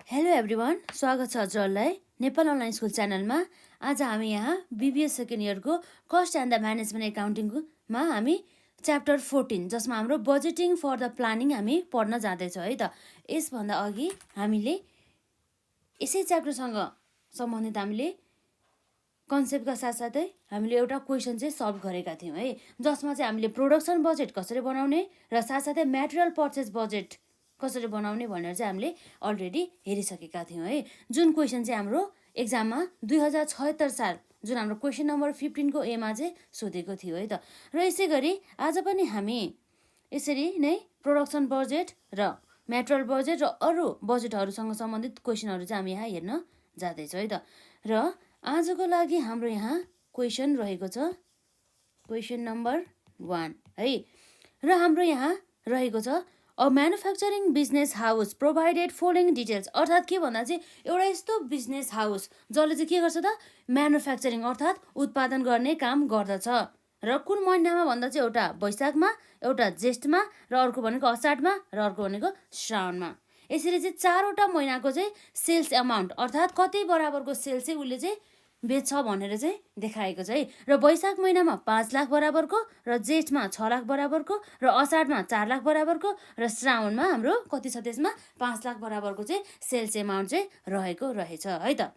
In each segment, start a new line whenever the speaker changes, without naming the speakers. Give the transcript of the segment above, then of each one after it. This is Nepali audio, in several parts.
हेलो एभ्रिवान, स्वागत छ हजुरहरूलाई नेपाल अनलाइन स्कुल च्यानलमा। आज हामी यहाँ बिबिएस सेकेन्ड इयरको कस्ट एन्ड द म्यानेजमेन्ट एकाउन्टिङमा हामी च्याप्टर 14 जसमा हाम्रो बजेटिङ फर द प्लानिङ हामी पढ्न जाँदैछौँ है त। यसभन्दा अघि हामीले यसै च्याप्टरसँग सम्बन्धित हामीले कन्सेप्टका साथसाथै हामीले एउटा क्वेसन चाहिँ सल्भ गरेका थियौँ है, जसमा चाहिँ हामीले प्रोडक्सन बजेट कसरी बनाउने र साथसाथै म्याटेरियल पर्चेस बजेट कसरी बनाउने भनेर चाहिँ हामीले अलरेडी हेरिसकेका थियौँ है। जुन क्वेसन चाहिँ हाम्रो एक्जाममा 2076 साल जुन हाम्रो क्वेसन नम्बर 15 को एमा चाहिँ सोधेको थियो है त। र यसै गरी आज पनि हामी यसरी नै प्रोडक्सन बजेट र म्याटेरियल बजेट र अरू बजेटहरूसँग सम्बन्धित क्वेसनहरू चाहिँ हामी यहाँ हेर्न जाँदैछौँ है त। र आजको लागि हाम्रो यहाँ क्वेसन रहेको छ क्वेसन नम्बर 1 है। र हाम्रो यहाँ रहेको छ a manufacturing business house provided following details. अर्थात् के भन्दा चाहिँ एउटा यस्तो बिजनेस हाउस जसले चाहिँ के गर्छ त, म्यानुफ्याक्चरिङ अर्थात् उत्पादन गर्ने काम गर्दछ। र कुन महिनामा भन्दा चाहिँ एउटा वैशाखमा, एउटा ज्येष्ठमा, र अर्को भनेको असाढमा, र अर्को भनेको श्रावणमा। यसरी चाहिँ चारवटा महिनाको चाहिँ सेल्स एमाउन्ट अर्थात् कति बराबरको सेल्स चाहिँ उसले चाहिँ बेच्छ भनेर चाहिँ देखाएको छ है। र वैशाख महिनामा 5 लाख बराबरको, र जेठमा 6 लाख बराबरको, र असाढमा 4 लाख बराबरको, र श्रावणमा हाम्रो कति छ त्यसमा 5 लाख बराबरको चाहिँ सेल्स एमाउन्ट चाहिँ रहेको रहेछ है त।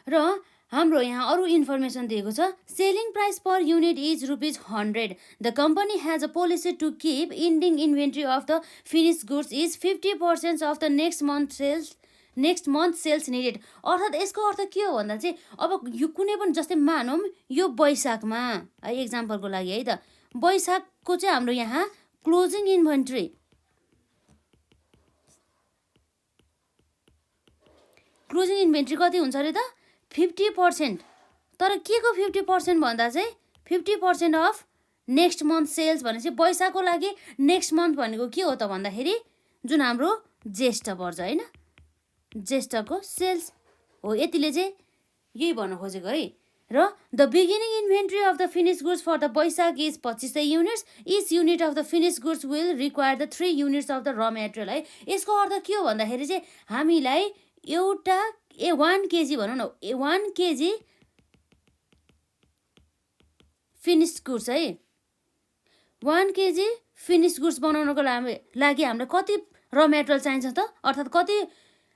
र हाम्रो यहाँ अरू इन्फर्मेसन दिएको छ। Selling price per unit is ₹100। The company has a policy to keep ending inventory of the finish goods is 50% of the next month sales needed. अर्थात् यसको अर्थ के हो भन्दा चाहिँ अब यो कुनै पनि जस्तै मानौँ यो वैशाखमा है, एक्जाम्पलको लागि है त, वैशाखको चाहिँ हाम्रो यहाँ क्लोजिङ इन्भेन्ट्री कति हुन्छ अरे त 50%। तर के को 50% भन्दा चाहिँ 50% अफ नेक्स्ट मन्थ सेल्स भनेपछि वैशाखको लागि नेक्स्ट मन्थ भनेको के हो त भन्दाखेरि जुन हाम्रो ज्येष्ठ पर्छ होइन, ज्येष्ठको सेल्स हो। यतिले चाहिँ यही भन्न खोजेको है। र the beginning inventory of the finish goods for the Baishakh is 2500 units. Each unit of the finish goods will require the 3 units of the raw material है। यसको अर्थ के हो भन्दाखेरि चाहिँ हामीलाई एउटा 1 केजी भनौँ न, 1 केजी फिनिस गुड्स है, 1 केजी फिनिस गुड्स बनाउनको लागि हामीलाई कति र मेटेरियल चाहिन्छ त, अर्थात्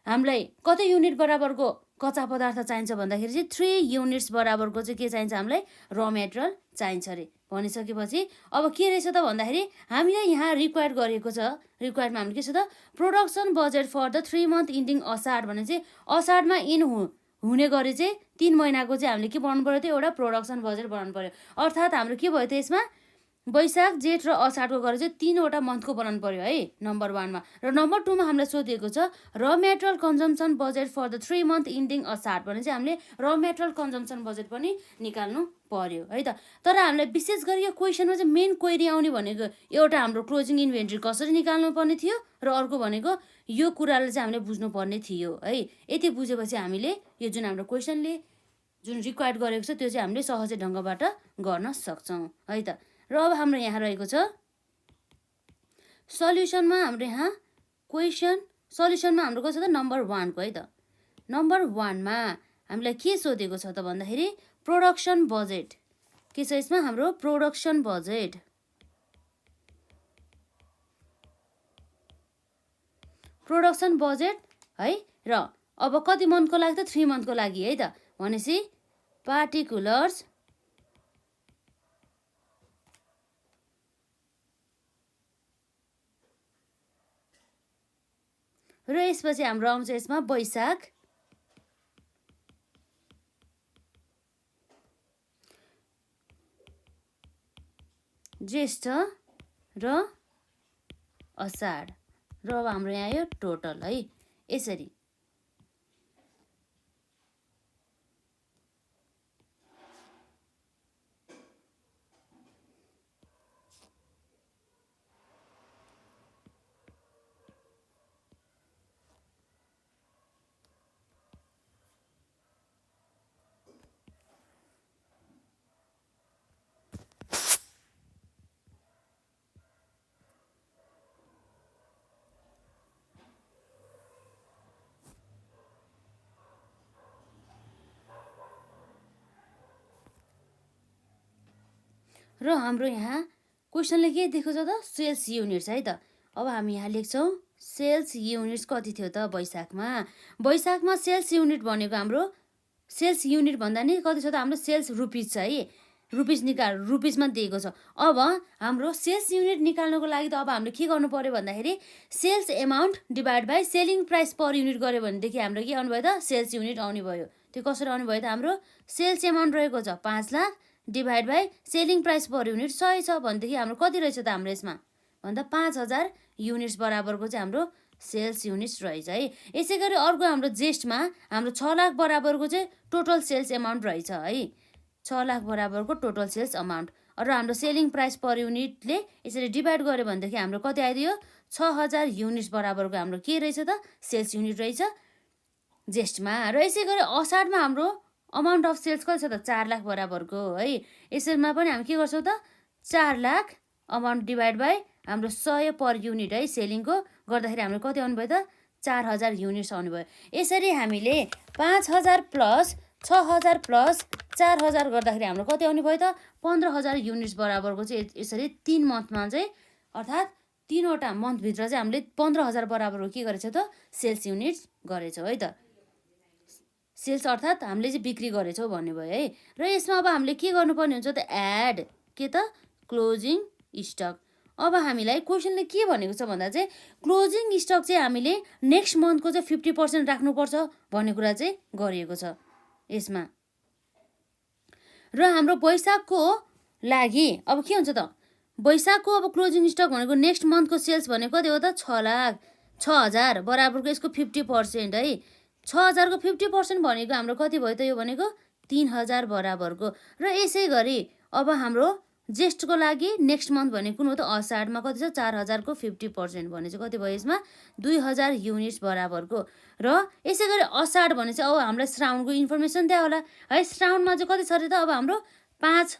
हामीलाई कति युनिट बराबरको कच्चा पदार्थ चाहिन्छ भन्दाखेरि चाहिँ 3 युनिट्स बराबरको चाहिँ के चाहिन्छ, हामीलाई र मेटेरियल चाहिन्छ अरे। भनिसकेपछि अब के रहेछ त भन्दाखेरि हामीलाई यहाँ रिक्वायर गरेको छ, रिक्वायरमा हामीले के छ त, production budget for the 3 month ending Asar भने चाहिँ असाढमा हुने गरी चाहिँ 3 महिनाको चाहिँ हामीले के बनाउनु पर्यो त, एउटा प्रोडक्सन बजेट बनाउनु पर्यो। अर्थात् हाम्रो के भयो त यसमा वैशाख जेठ र असाढको गरेर चाहिँ 3वटा मन्थको बनाउनु पर्यो है नम्बर 1मा। र नम्बर 2मा हामीलाई सोधिएको छ raw material consumption budget for the 3 month ending Asar भने चाहिँ हामीले र मेटेरियल कन्जम्सन बजेट पनि निकाल्नु पर्यो है त। तर हामीलाई विशेष गरी यो क्वेसनमा चाहिँ मेन क्वेरी आउने भनेको एउटा हाम्रो क्लोजिङ इन्भेन्ट्री कसरी निकाल्नु पर्ने थियो, र अर्को भनेको यो कुरालाई चाहिँ हामीले बुझ्नुपर्ने थियो है। यति बुझेपछि हामीले यो जुन हाम्रो क्वेसनले जुन रिक्वायर्ड गरेको छ त्यो चाहिँ हामीले सहजै ढङ्गबाट गर्न सक्छौँ है त। र अब हाम्रो यहाँ रहेको छ सल्युसनमा हाम्रो यहाँ क्वेसन सल्युसनमा हाम्रो कस्तो छ त, नम्बर 1 को है त। नम्बर 1मा हामीलाई के सोधेको छ त भन्दाखेरि प्रोडक्सन बजेट के छ यसमा, हाम्रो प्रोडक्सन बजेट है। र अब कति मन्थको लागि त, 3 मन्थको लागि है त। भनेपछि पार्टिकुलर्स र यसपछि हाम्रो आउँछ यसमा वैशाख, ज्येष्ठ र असाढ, र अब हाम्रो यहाँ यो टोटल है यसरी। र हाम्रो यहाँ क्वेसनले के दिएको छ त सेल्स युनिट्स है त। अब हामी यहाँ लेख्छौँ सेल्स युनिट्स कति थियो त वैशाखमा सेल्स युनिट भनेको हाम्रो सेल्स युनिट भन्दा नि कति छ त हाम्रो सेल्स रुपिज छ है, रुपिजमा दिएको छ। अब हाम्रो सेल्स युनिट निकाल्नको लागि त अब हामीले के गर्नु पर्यो भन्दाखेरि sales amount divide by selling price per unit गऱ्यो भनेदेखि हाम्रो के आउनु भयो त सेल्स युनिट आउने भयो। त्यो कसरी आउनु भयो त हाम्रो सेल्स एमाउन्ट रहेको छ 5 lakh divide by selling price per unit 100 छ भनेदेखि हाम्रो कति रहेछ त हाम्रो यसमा भन्दा 5000 युनिट्स बराबरको चाहिँ हाम्रो सेल्स युनिट्स रहेछ है। यसै गरी अर्को हाम्रो जेस्टमा हाम्रो 6 लाख बराबरको चाहिँ टोटल सेल्स एमाउन्ट रहेछ है, 6 लाख बराबरको टोटल सेल्स अमाउन्ट र हाम्रो सेलिङ प्राइस पर युनिटले यसरी डिभाइड गर्यो भनेदेखि हाम्रो कति आइदियो 6000 युनिट्स बराबरको हाम्रो के रहेछ त सेल्स युनिट रहेछ जेस्टमा। र यसै गरी असाढमा हाम्रो अमाउन्ट अफ सेल्स कति छ त 4 लाख बराबरको है। यसमा पनि हामी के गर्छौँ त 4 लाख अमाउन्ट डिभाइड बाई हाम्रो 100 पर युनिट है सेलिङको गर्दाखेरि हाम्रो कति आउनु भयो त 4000 युनिट्स आउनु भयो। यसरी हामीले 5000 प्लस 6000 प्लस 4000 गर्दाखेरि हाम्रो कति आउने भयो त 15000 युनिट्स बराबरको चाहिँ यसरी 3 मन्थमा चाहिँ अर्थात् 3वटा मन्थभित्र चाहिँ हामीले 15000 बराबरको के गरेछ त सेल्स युनिट्स गरेछौँ है त। सेल्स अर्थात् हामीले चाहिँ बिक्री गरेछौँ भन्ने भयो है। र यसमा अब हामीले के गर्नुपर्ने हुन्छ त एड के त क्लोजिङ स्टक। अब हामीलाई क्वेसनले के भनेको छ भन्दा चाहिँ क्लोजिङ स्टक चाहिँ हामीले नेक्स्ट मन्थको चाहिँ 50% राख्नुपर्छ भन्ने कुरा चाहिँ गरिएको छ यसमा। र हाम्रो वैशाखको लागि अब के हुन्छ त वैशाखको अब क्लोजिङ स्टक भनेको नेक्स्ट मन्थको सेल्स भनेको कति हो त 6,00,000 बराबरको यसको 50% है। 6,000 को 50% भनेको हाम्रो कति भयो त यो भनेको 3,000 बराबरको। र यसै गरी अब हाम्रो जेस्टको लागि नेक्स्ट मन्थ भनेको कुन हो त असाढमा कति छ 4,000 को 50% भने चाहिँ कति भयो यसमा 2,000 युनिट्स बराबरको। र यसै गरी असाढ भने चाहिँ अब हामीलाई श्रावणको इन्फर्मेसन दियो होला है। श्रावणमा चाहिँ कति छ अरे त अब हाम्रो 5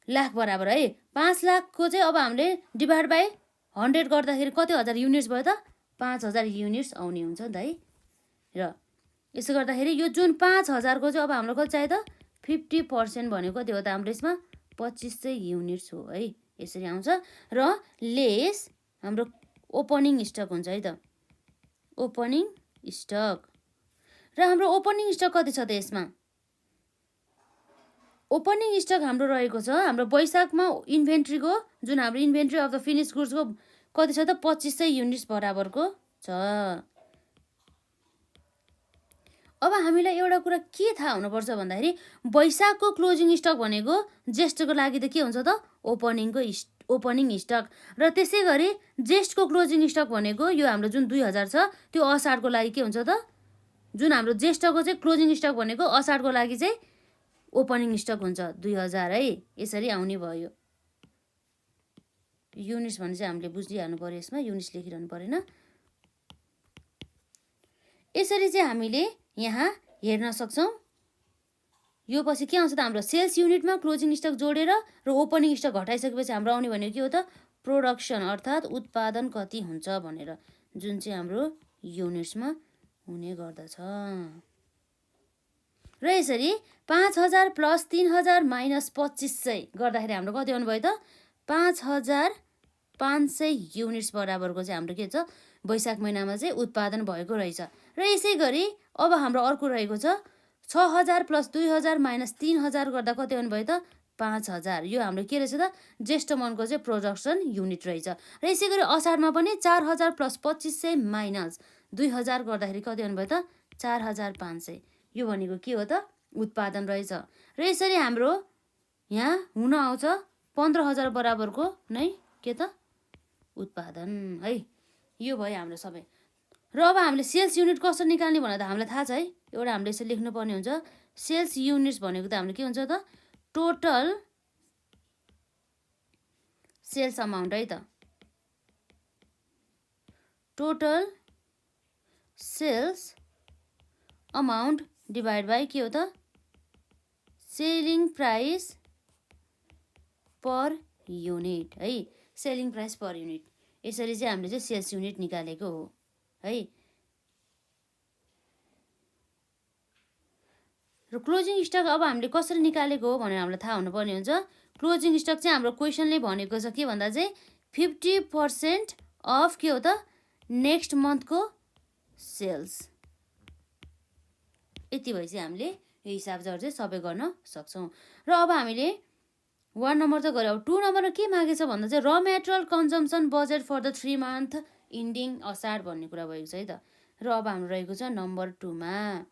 लाख बराबर है। 5 लाखको चाहिँ अब हामीले डिभाइड बाई 100 गर्दाखेरि कति हजार युनिट्स भयो त 5000 युनिट्स आउने हुन्छ नि त है। र यसो गर्दाखेरि यो जुन 5000 को चाहिँ अब हाम्रो कति चाहियो त 50% भनेको कति हो त हाम्रो यसमा 2500 युनिट्स हो है। यसरी आउँछ। र लेस हाम्रो ओपनिङ स्टक हुन्छ है त ओपनिङ स्टक। र हाम्रो ओपनिङ स्टक कति छ त यसमा ओपनिङ स्टक हाम्रो रहेको छ हाम्रो वैशाखमा इन्भेन्ट्रीको जुन हाम्रो इन्भेन्ट्री अफ द फिनिश गुड्सको कति छ त 2500 युनिट्स बराबरको छ। अब हामीलाई एउटा कुरा के थाहा हुनुपर्छ भन्दाखेरि वैशाखको क्लोजिङ स्टक भनेको जेष्ठको लागि त के हुन्छ त ओपनिङ स्टक। र त्यसै गरी जेष्ठको क्लोजिङ स्टक भनेको यो हाम्रो जुन 2000 छ त्यो असाढको लागि के हुन्छ त जुन हाम्रो जेष्ठको चाहिँ क्लोजिङ स्टक भनेको असाढको लागि चाहिँ ओपनिङ स्टक हुन्छ 2000 है। यसरी आउने भयो। युनिट्स भने चाहिँ हामीले बुझिहाल्नु पर्यो यसमा युनिट्स लेखिरहनु परेन। यसरी चाहिँ हामीले यहाँ हेर्न सक्छौँ। यो पछि के आउँछ त हाम्रो सेल्स युनिटमा क्लोजिङ स्टक जोडेर र ओपनिङ स्टक घटाइसकेपछि हाम्रो आउने भनेको के हो त प्रोडक्सन अर्थात् उत्पादन कति हुन्छ भनेर जुन चाहिँ हाम्रो युनिट्समा हुने गर्दछ। र यसरी 5000 प्लस 3000 माइनस 2500 गर्दाखेरि हाम्रो कति आउनु भयो त 5500 युनिट्स बराबरको चाहिँ हाम्रो के छ वैशाख महिनामा चाहिँ उत्पादन भएको रहेछ। र यसै गरी अब हाम्रो अर्को रहेको छ 6000 प्लस 2000 माइनस 3000 गर्दा कति आउनु भयो त 5000। यो हाम्रो के रहेछ त जेष्ठ मनको चाहिँ प्रोडक्सन युनिट रहेछ। र यसै गरी असाढमा पनि 4000 प्लस 2500 माइनस 2000 गर्दाखेरि कति आउनु भयो त 4500। यो भनेको के हो त उत्पादन रहेछ। र यसरी हाम्रो यहाँ हुन आउँछ 15000 बराबरको नै के त उत्पादन है। यो भयो हाम्रो सबै। र अब हामीले सेल्स युनिट कसरी निकाल्ने भनेर त हामीलाई थाहा छ है। एउटा हामीले यसरी लेख्नुपर्ने हुन्छ सेल्स युनिट्स भनेको त हाम्रो के हुन्छ त टोटल सेल्स अमाउन्ट है त total sales amount divide by के हो त सेलिङ प्राइस पर युनिट है। सेलिङ प्राइस पर युनिट यसरी चाहिँ हामीले चाहिँ सेल्स युनिट निकालेको हो है। र क्लोजिङ स्टक अब हामीले कसरी निकालेको हो भनेर हामीलाई थाहा हुनुपर्ने हुन्छ। क्लोजिङ स्टक चाहिँ हाम्रो क्वेसनले भनेको छ के भन्दा चाहिँ 50% अफ के हो त नेक्स्ट मन्थको सेल्स। यति भए चाहिँ हामीले यो हिसाब चाहिँ सबै गर्न सक्छौँ। र अब हामीले 1 नम्बर त गऱ्यो। अब 2 नम्बरमा के मागेछ भन्दा चाहिँ raw material consumption budget for the 3 month ending Asar भन्ने कुरा भएको छ है त। र अब हाम्रो रहेको छ नम्बर 2 मा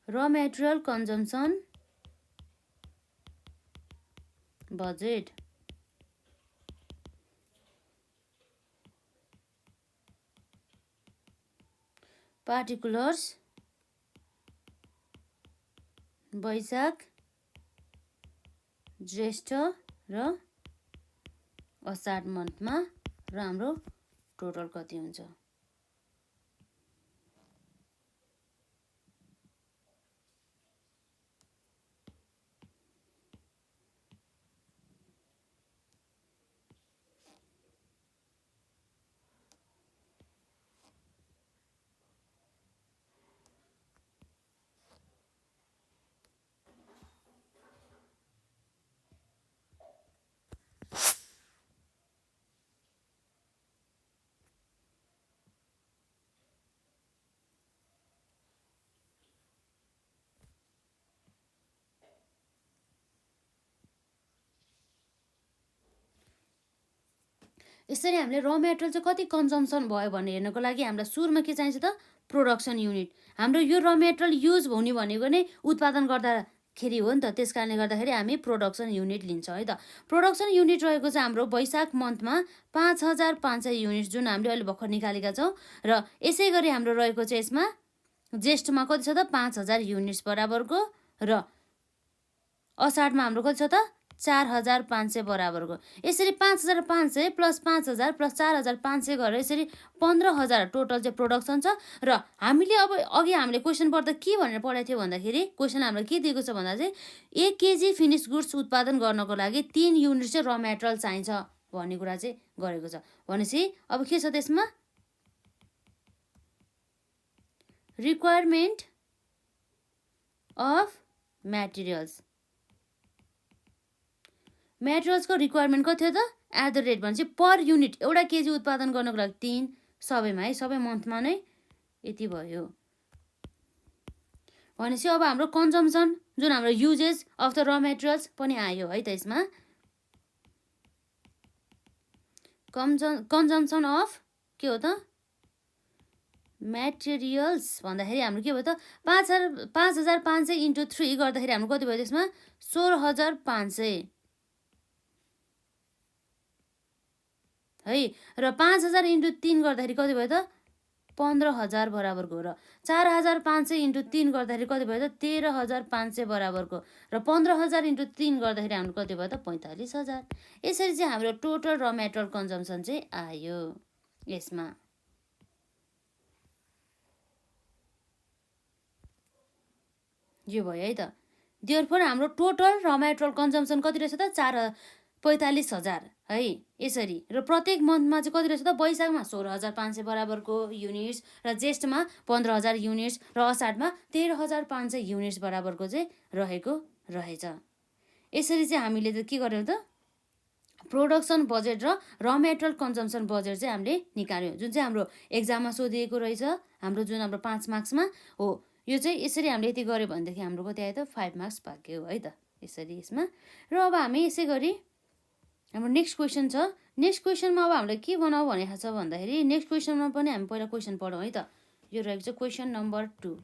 र मेटेरियल कन्जम्सन बजेट पार्टिकुलर्स वैशाख ज्येष्ठ र असार मन्थमा र हाम्रो टोटल कति हुन्छ। यसरी हामीले र मेटेरियल चाहिँ कति कन्जम्सन भयो भनेर हेर्नको लागि हामीलाई सुरुमा के चाहिन्छ त प्रोडक्सन युनिट। हाम्रो यो र मेटेरियल युज हुने भनेको नै उत्पादन गर्दाखेरि हो नि त। त्यस कारणले गर्दाखेरि हामी प्रोडक्सन युनिट लिन्छौँ है त। प्रोडक्सन युनिट रहेको छ हाम्रो वैशाख मन्थमा 5500 युनिट जुन हामीले अहिले भर्खर निकालेका छौँ। र यसै गरी हाम्रो रहेको छ यसमा ज्येष्ठमा कति छ त 5000 युनिट्स बराबरको र असाढमा हाम्रो कति छ त 4500 बराबरको। यसरी 5500 प्लस 5000 प्लस 4500 गरेर यसरी 15000 टोटल चाहिँ प्रोडक्सन छ। र हामीले अब अघि हामीले क्वेसन पढ्दा के भनेर पढाएको थियो भन्दाखेरि क्वेसन हामीलाई के दिएको छ भन्दा चाहिँ 1 केजी फिनिस गुड्स उत्पादन गर्नको लागि 3 युनिट चाहिँ र मेटेरियल चाहिन्छ भन्ने कुरा चाहिँ गरेको छ। भनेपछि अब के छ त्यसमा रिक्वायरमेन्ट अफ म्याटेरियल्स। मेटेरियल्सको रिक्वायरमेन्ट कति थियो त एट द रेट भनेपछि पर युनिट एउटा केजी उत्पादन गर्नको लागि 3 सबैमा है सबै मन्थमा नै यति भयो। भनेपछि अब हाम्रो कन्जम्सन जुन हाम्रो युजेस अफ द र मेटेरियल्स पनि आयो है त। यसमा कन्जम्सन अफ के हो त मेटेरियल्स भन्दाखेरि हाम्रो के भयो त 5500 इन्टु 3 गर्दाखेरि हाम्रो कति भयो त्यसमा 16500 है। र 5000 इन्टु 3 गर्दाखेरि कति भयो त 15000 बराबरको। र 4500 इन्टु 3 गर्दाखेरि कति भयो त 13500 बराबरको। र 15000 इन्टु 3 गर्दाखेरि हाम्रो कति भयो त 45000। यसरी चाहिँ हाम्रो टोटल र मेटेरियल कन्जम्सन चाहिँ आयो यसमा। यो भयो है त। देयरफोर हाम्रो टोटल र मेटेरियल कन्जम्सन कति रहेछ त 45000 है यसरी। र प्रत्येक मन्थमा चाहिँ कति रहेछ त वैशाखमा 16500 बराबरको युनिट्स र ज्येष्ठमा 15000 युनिट्स र असाढमा 13500 युनिट्स बराबरको चाहिँ रहेको रहेछ। यसरी चाहिँ हामीले त के गर्यौँ त प्रोडक्सन बजेट र मेटेरियल कन्जम्सन बजेट चाहिँ हामीले निकाल्यौँ जुन चाहिँ हाम्रो एक्जाममा सोधिएको रहेछ हाम्रो जुन हाम्रो 5 मार्क्समा हो। यो चाहिँ यसरी हामीले यति गऱ्यो भनेदेखि हाम्रो कति आयो त 5 मार्क्स पाक्यो है त यसरी यसमा। र अब हामी यसै गरी हाम्रो नेक्स्ट क्वेसन छ। नेक्स्ट क्वेसनमा अब हामीले के बनाऊ भनेको छ भन्दाखेरि नेक्स्ट क्वेसनमा पनि हामी पहिला क्वेसन पढौँ है त। यो रहेको छ क्वेसन नम्बर 2।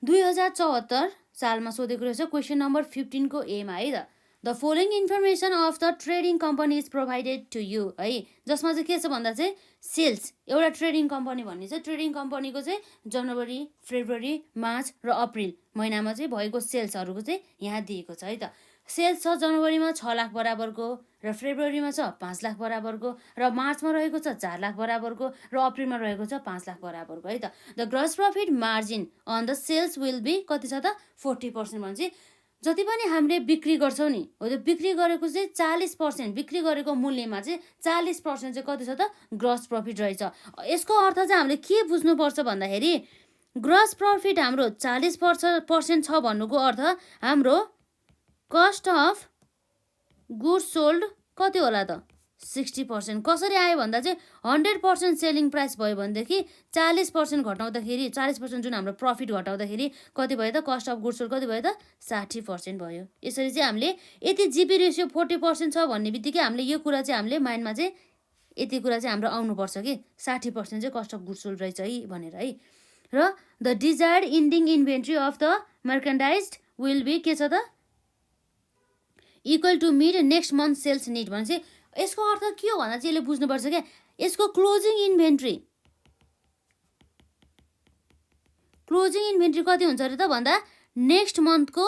2074 सालमा सोधेको रहेछ क्वेसन नम्बर 15 को एमा है त। The following information of the trading company is provided to you है। जसमा चाहिँ के छ भन्दा चाहिँ सेल्स एउटा ट्रेडिङ कम्पनी भन्ने चाहिँ ट्रेडिङ कम्पनीको चाहिँ जनवरी फेब्रुअरी मार्च र अप्रिल महिनामा चाहिँ भएको सेल्सहरूको चाहिँ यहाँ दिएको छ है त। सेल्स छ जनवरीमा 6 लाख बराबरको र फेब्रुअरीमा छ 5 लाख बराबरको र मार्चमा रहेको छ 4 लाख बराबरको र अप्रिलमा रहेको छ 5 लाख बराबरको है त। The gross profit margin on the sales will be कति छ त 40% भनेपछि जति पनि हामीले बिक्री गर्छौँ नि हो त्यो बिक्री गरेको चाहिँ 40% बिक्री गरेको मूल्यमा चाहिँ 40% चाहिँ कति छ त ग्रस प्रफिट रहेछ। यसको अर्थ चाहिँ हामीले के बुझ्नुपर्छ भन्दाखेरि ग्रस प्रफिट हाम्रो 40% छ भन्नुको अर्थ हाम्रो कस्ट अफ गुड्स सोल्ड कति होला त 60%। कसरी आयो भन्दा चाहिँ 100% सेलिङ प्राइस भयो भनेदेखि 40% घटाउँदाखेरि 40% जुन हाम्रो प्रफिट घटाउँदाखेरि कति भयो त कस्ट अफ गुड्स सोल्ड कति भयो त 60% भयो। यसरी चाहिँ हामीले यति जिपी रेसियो 40% छ भन्ने बित्तिकै हामीले यो कुरा चाहिँ हामीले माइन्डमा चाहिँ यति कुरा चाहिँ हाम्रो आउनुपर्छ कि 60% चाहिँ कस्ट अफ गुड्स सोल्ड रहेछ है भनेर है। र the desired ending inventory of the merchandise will be के छ त equal to meet next month sales need भनेपछि यसको अर्थ के हो भन्दा चाहिँ यसले बुझ्नुपर्छ क्या यसको क्लोजिङ इन्भेन्ट्री कति हुन्छ अरे त भन्दा नेक्स्ट मन्थको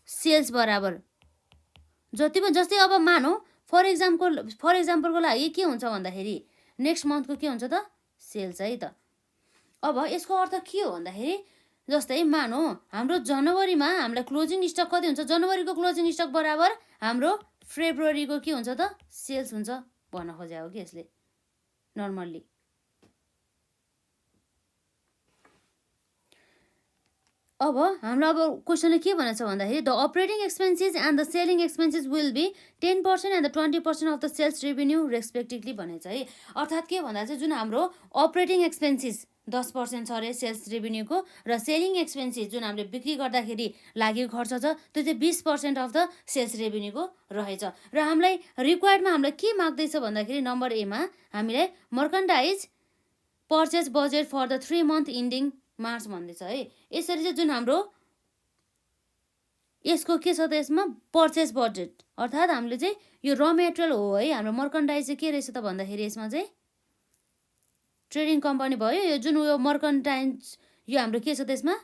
सेल्स बराबर जति पनि जस्तै अब मानौ फर इक्जाम्पलको लागि के हुन्छ भन्दाखेरि नेक्स्ट मन्थको के हुन्छ त सेल्स है त। अब यसको अर्थ के हो भन्दाखेरि जस्तै मानौ हाम्रो जनवरीमा हामीलाई क्लोजिङ स्टक कति हुन्छ जनवरीको क्लोजिङ स्टक बराबर हाम्रो फेब्रुअरीको के हुन्छ त सेल्स हुन्छ भन्न खोजेको हो कि यसले नर्मल्ली। अब हाम्रो अब क्वेसनले के भनेको छ भन्दाखेरि the operating expenses and the selling expenses will be 10% and the 20% of the sales revenue respectively भनेको छ है। अर्थात् के भन्दा चाहिँ जुन हाम्रो अपरेटिङ एक्सपेन्सेस 10% छ अरे सेल्स रेभेन्यूको र सेलिङ एक्सपेन्सेस जुन हामीले बिक्री गर्दाखेरि लागेको खर्च छ त्यो चाहिँ 20% अफ द सेल्स रेभेन्यूको रहेछ। र हामीलाई रिक्वायर्डमा हामीलाई के माग्दैछ भन्दाखेरि नम्बर एमा हामीलाई merchandise purchase budget for the 3 month ending March भन्दैछ है। यसरी चाहिँ जुन हाम्रो यसको के छ त यसमा पर्चेस बजेट अर्थात् हामीले चाहिँ यो र मेटेरियल हो है हाम्रो मर्कन्डाइज चाहिँ के रहेछ त भन्दाखेरि यसमा चाहिँ ट्रेडिङ कम्पनी भयो यो जुन उयो मर्कन्टाइज यो हाम्रो के छ त्यसमा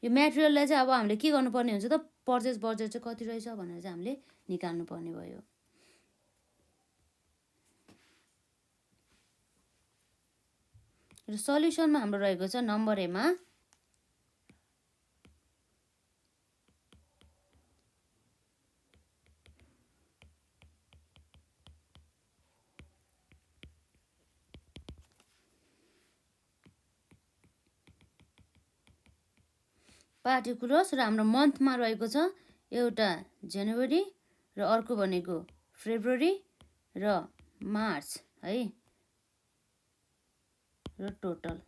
यो मेटेरियललाई चाहिँ अब हामीले के गर्नुपर्ने हुन्छ त पर्चेस बजेट चाहिँ कति रहेछ भनेर चाहिँ हामीले निकाल्नु पर्ने भयो। र सल्युसनमा हाम्रो रहेको छ नम्बर एमा पार्टिकुलर्स र हाम्रो मन्थमा रहेको छ एउटा जनवरी र अर्को भनेको फेब्रुअरी र मार्च है र टोटल।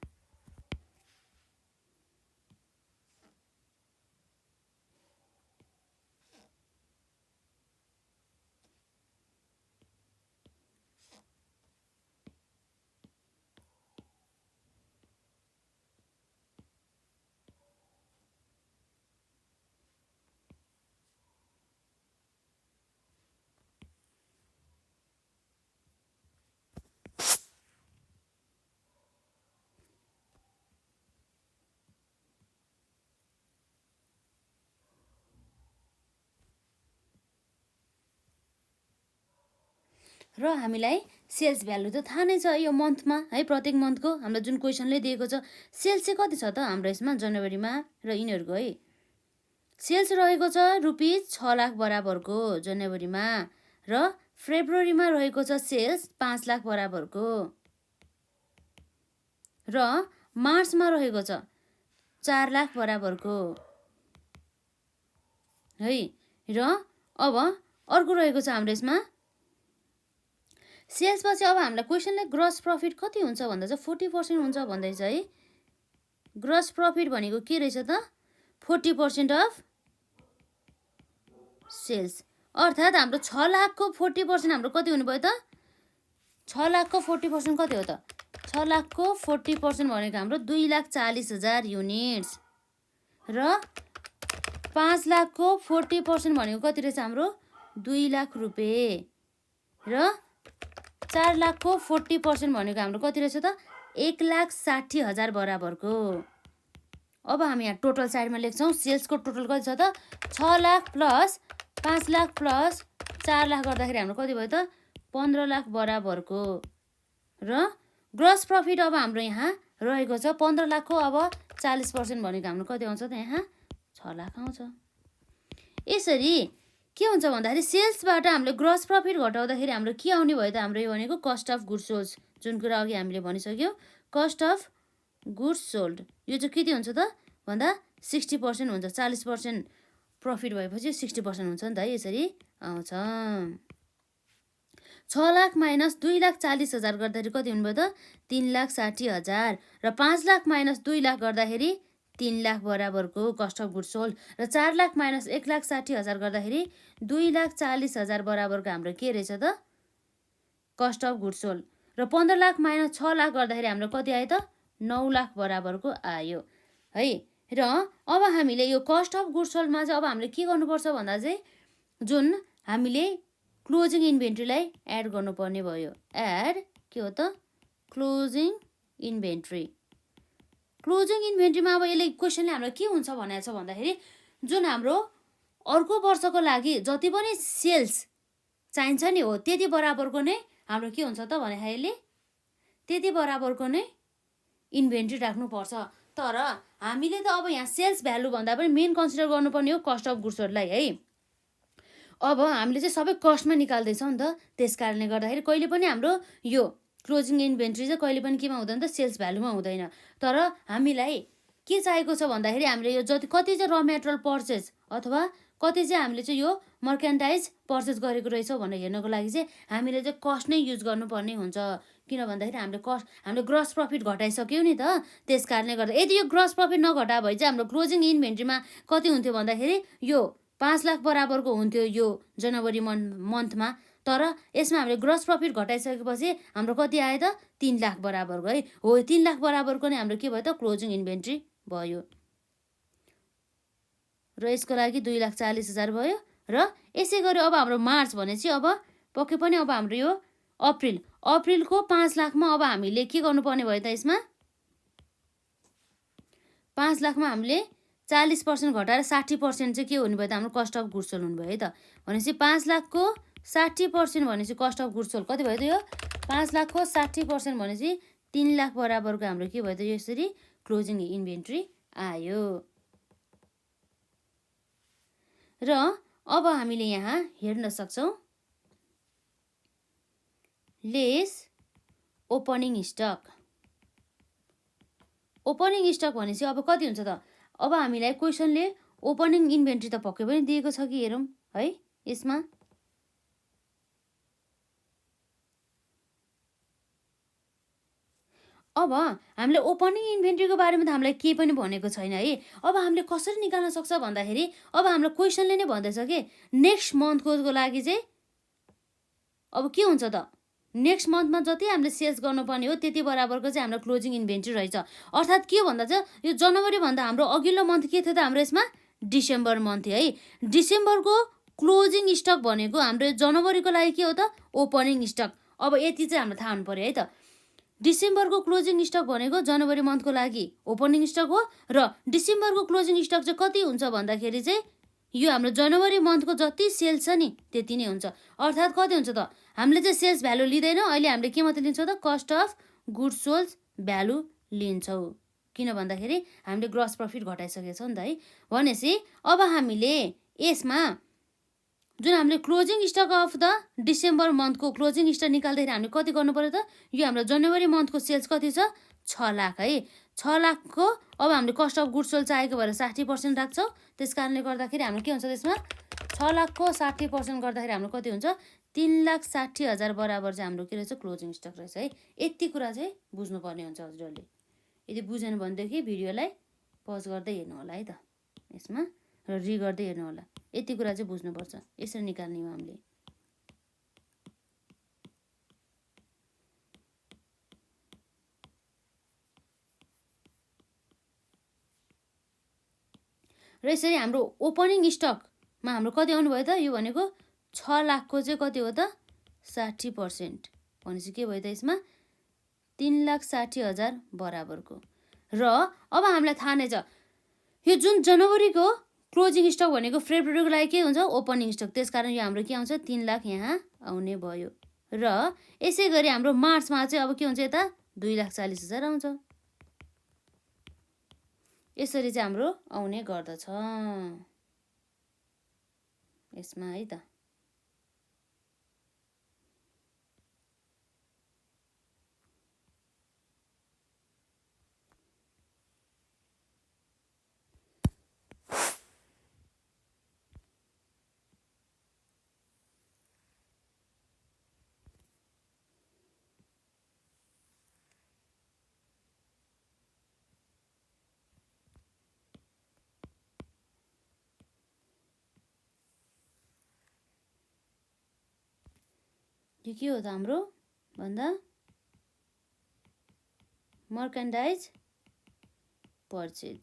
र हामीलाई सेल्स भ्यालु त थाहा नै छ यो मन्थमा है प्रत्येक मन्थको हामीलाई जुन क्वेसनले दिएको छ सेल्स चाहिँ कति छ त हाम्रो यसमा जनवरीमा र यिनीहरूको है सेल्स रहेको छ रुपिस 6 लाख बराबरको जनवरीमा र फेब्रुअरीमा रहेको छ सेल्स 5 लाख बराबरको र मार्चमा रहेको छ 4 लाख बराबरको है। र अब अर्को रहेको छ हाम्रो यसमा सेल्स पछि अब हामीलाई क्वेसनले ग्रस प्रफिट कति हुन्छ भन्दा चाहिँ 40% हुन्छ भन्दैछ है। ग्रस प्रफिट भनेको के रहेछ त 40% अफ सेल्स अर्थात् हाम्रो 6 लाखको 40% हाम्रो कति हुनु भयो त 6 लाखको 40% कति हो त 6 लाखको 40% भनेको हाम्रो 2,40,000 युनिट्स र 5 लाखको 40% भनेको कति रहेछ हाम्रो 2 लाख रुपियाँ र 4 लाखको 40% भनेको हाम्रो कति रहेछ त 1,60,000 बराबरको। अब हामी यहाँ टोटल साइडमा लेख्छौँ सेल्सको टोटल कति छ त 6 लाख प्लस 5 लाख प्लस 4 लाख गर्दाखेरि हाम्रो कति भयो त 15 लाख बराबरको र ग्रस प्रफिट अब हाम्रो यहाँ रहेको छ 15 लाखको अब 40% भनेको हाम्रो कति आउँछ त यहाँ 6 लाख आउँछ। यसरी के हुन्छ भन्दाखेरि सेल्सबाट हामीले ग्रस प्रफिट घटाउँदाखेरि हाम्रो के आउने भयो त हाम्रो यो भनेको कस्ट अफ गुड्स सोल्ड जुन कुरा अघि हामीले भनिसक्यौँ कस्ट अफ गुड्स सोल्ड यो चाहिँ कति हुन्छ त भन्दा 60% हुन्छ 40% प्रफिट भएपछि 60% हुन्छ नि त यसरी आउँछ 6 लाख माइनस 2,40,000 गर्दाखेरि कति हुनुभयो त 3,60,000 र 5 लाख माइनस 2 लाख गर्दाखेरि 3 लाख बराबरको कस्ट अफ गुड्स सोल्ड र 4 लाख माइनस 1,60,000 गर्दाखेरि 2,40,000 बराबरको हाम्रो के रहेछ त कस्ट अफ गुड्स सोल्ड र 15 लाख माइनस 6 लाख गर्दाखेरि हाम्रो कति आयो त 9 लाख बराबरको आयो है र अब हामीले यो कस्ट अफ गुड्स सोल्डमा चाहिँ अब हामीले के गर्नुपर्छ भन्दा चाहिँ जुन हामीले क्लोजिङ इन्भेन्ट्रीलाई एड गर्नुपर्ने भयो एड के हो त क्लोजिङ इन्भेन्ट्री क्लोजिङ इन्भेन्ट्रीमा अब यसले क्वेसनले हाम्रो के हुन्छ भनेको छ भन्दाखेरि जुन हाम्रो अर्को वर्षको लागि जति पनि सेल्स चाहिन्छ नि हो त्यति बराबरको नै हाम्रो के हुन्छ त भन्दाखेरि त्यति बराबरको नै इन्भेन्ट्री राख्नुपर्छ तर हामीले त अब यहाँ सेल्स भ्यालु भन्दा पनि मेन कन्सिडर गर्नुपर्ने हो कस्ट अफ गुड्स सोल्डलाई है अब हामीले चाहिँ सबै कस्टमा निकाल्दैछौँ नि त त्यस कारणले गर्दाखेरि कहिले पनि हाम्रो यो क्लोजिङ इन्भेन्ट्री चाहिँ कहिले पनि केमा हुँदैन त सेल्स भ्यालुमा हुँदैन तर हामीलाई के चाहिएको छ भन्दाखेरि हामीले यो जति कति चाहिँ र मेटेरियल पर्चेस अथवा कति चाहिँ हामीले चाहिँ यो मर्केन्टाइज पर्चेस गरेको रहेछौँ भनेर हेर्नको लागि चाहिँ हामीले चाहिँ कस्ट नै युज गर्नुपर्ने हुन्छ किन भन्दाखेरि हामीले ग्रस प्रफिट घटाइसक्यौँ नि त त्यस कारणले गर्दा यदि यो ग्रस प्रफिट नघटा भए चाहिँ हाम्रो क्लोजिङ इन्भेन्ट्रीमा कति हुन्थ्यो भन्दाखेरि यो 5 लाख बराबरको हुन्थ्यो यो जनवरी मन्थमा तर यसमा हामीले ग्रस प्रफिट घटाइसकेपछि हाम्रो कति आयो त 3 लाख बराबरको है हो 3 लाख बराबरको नै हाम्रो के भयो त क्लोजिङ इन्भेन्ट्री भयो र यसको लागि 2,40,000 भयो र यसै गरी अब हाम्रो मार्च भनेपछि अब पक्कै पनि अब हाम्रो यो अप्रिलको 5 लाखमा अब हामीले के गर्नुपर्ने भयो त यसमा 5 लाखमा हामीले 40% घटाएर 60% चाहिँ के हुनुभयो त हाम्रो कस्ट अफ गुड्स सोल्ड हुनुभयो है त भनेपछि 5 लाखको 60% भनेपछि कस्ट अफ गुड्स सोल्ड कति भयो त यो 5 लाखको 60% भनेपछि 3 लाख बराबरको हाम्रो के भयो त यसरी क्लोजिङ इन्भेन्ट्री आयो र अब हामीले यहाँ हेर्न सक्छौँ लेस ओपनिङ स्टक भनेपछि अब कति हुन्छ त अब हामीलाई क्वेसनले ओपनिङ इन्भेन्ट्री त पक्कै पनि दिएको छ कि हेरौँ है यसमा अब हामीले ओपनिङ इन्भेन्ट्रीको बारेमा त हामीलाई केही पनि भनेको छैन है अब हामीले कसरी निकाल्न सक्छ भन्दाखेरि अब हाम्रो क्वेसनले नै भन्दैछ कि नेक्स्ट मन्थको लागि चाहिँ अब के हुन्छ त नेक्स्ट मन्थमा जति हामीले सेल्स गर्नुपर्ने हो त्यति बराबरको चाहिँ हाम्रो क्लोजिङ इन्भेन्ट्री रहेछ अर्थात् के भन्दा चाहिँ यो जनवरी भन्दा हाम्रो अघिल्लो मन्थ के थियो त हाम्रो यसमा डिसेम्बर मन्थ थियो है डिसेम्बरको क्लोजिङ स्टक भनेको हाम्रो जनवरीको लागि के हो त ओपनिङ स्टक अब यति चाहिँ हाम्रो थाहा हुनु पर्यो है त डिसेम्बरको क्लोजिङ स्टक भनेको जनवरी मन्थको लागि ओपनिङ स्टक हो र डिसेम्बरको क्लोजिङ स्टक चाहिँ कति हुन्छ भन्दाखेरि चाहिँ यो हाम्रो जनवरी मन्थको जति सेल्स छ नि त्यति नै हुन्छ अर्थात् कति हुन्छ त हामीले चाहिँ सेल्स भ्यालु लिँदैनौँ अहिले हामीले के मात्रै लिन्छौँ त cost of goods sold value लिन्छौँ किन भन्दाखेरि हामीले ग्रस प्रफिट घटाइसकेको छौँ नि त है भनेपछि अब हामीले यसमा जुन हामीले closing stock of the December मन्थको क्लोजिङ स्टक निकाल्दाखेरि हामीले कति गर्नु पर्यो त यो हाम्रो जनवरी मन्थको सेल्स कति छ 6 लाख है 6 लाखको अब हामीले कस्ट अफ गुड्स सोल्ड चाहिएको भएर 60% राख्छौँ त्यस कारणले गर्दाखेरि हाम्रो के हुन्छ त्यसमा 6 लाखको 60% गर्दाखेरि हाम्रो कति हुन्छ 3,60,000 बराबर चाहिँ हाम्रो के रहेछ क्लोजिङ स्टक रहेछ है यति कुरा चाहिँ बुझ्नुपर्ने हुन्छ हजुरहरूले यदि बुझेन भनेदेखि भिडियोलाई पज गर्दै हेर्नु होला है त यसमा र गर्दै हेर्नु होला यति कुरा चाहिँ बुझ्नुपर्छ यसरी निकाल्ने हो हामीले र यसरी हाम्रो ओपनिङ स्टकमा हाम्रो कति आउनुभयो त यो भनेको 6 लाखको चाहिँ कति हो त 60% भनेपछि के भयो त यसमा 3,60,000 बराबरको र अब हामीलाई थाहा नै छ यो जुन जनवरीको क्लोजिङ स्टक भनेको फेब्रुअरीको लागि के हुन्छ ओपनिङ स्टक त्यसकारण यो हाम्रो के आउँछ 3 लाख यहाँ आउने भयो र यसै गरी हाम्रो मार्चमा चाहिँ अब के हुन्छ यता 2,40,000 आउँछ यसरी चाहिँ हाम्रो आउने गर्दछ यसमा है त। यो के हो त हाम्रो भन्दा मर्केन्डाइज पर्चेज।